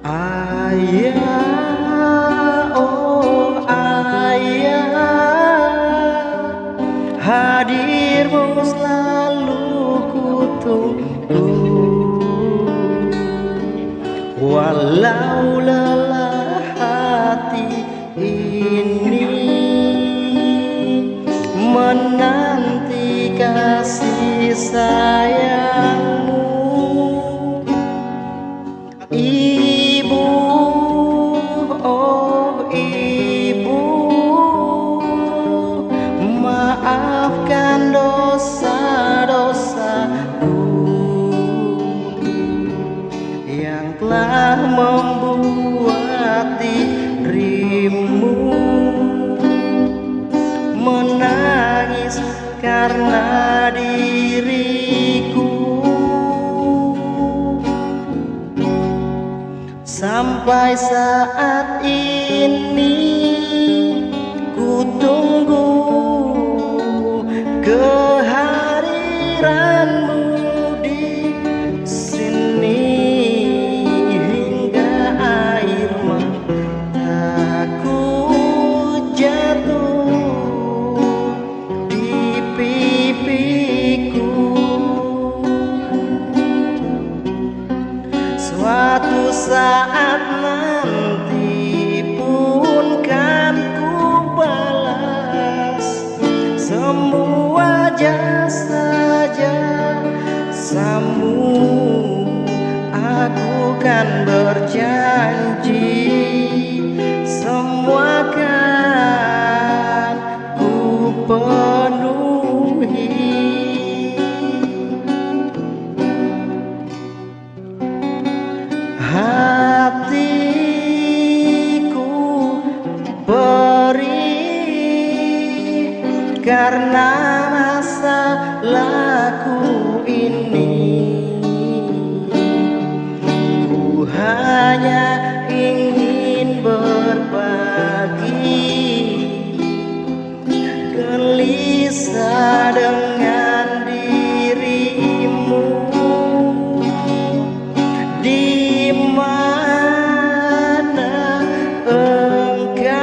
Ayah, oh ayah, hadirmu selalu kutunggu. Walau lelah hati ini menanti kasih sayangmu. Ibu, oh ibu, maafkan dosa-dosaku yang telah membuat dirimu menangis karena diriku. Sampai saat ini ku tunggu kehadiranmu di sini, hingga air mataku jatuh di pipiku. Suatu saat nanti pun kan ku balas semua jasa-jasamu. Aku kan berjanji semua kan ku penuhi. Hatiku perih karena masalahku ini. Ku hanya ingin berbagi gelisah dengan dirimu. Di mana engkau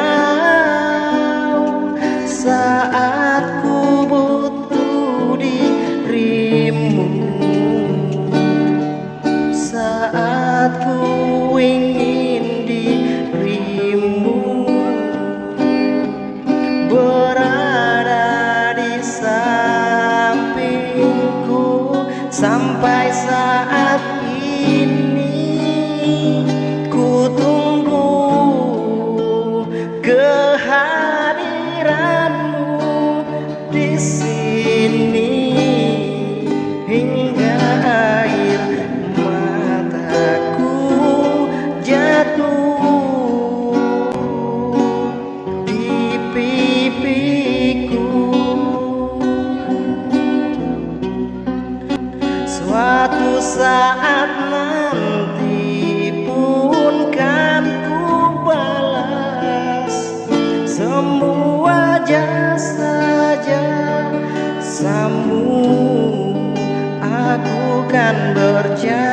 saat ku butuh dirimu, saat ku ingin dirimu berada di sampingku. Sampai saat ini ku tunggu kehadiranmu di sini, hingga air mataku jatuh di pipiku. Suatu saat nanti pun kan ku balas semua jasa-jasamu. Aku kan berjanji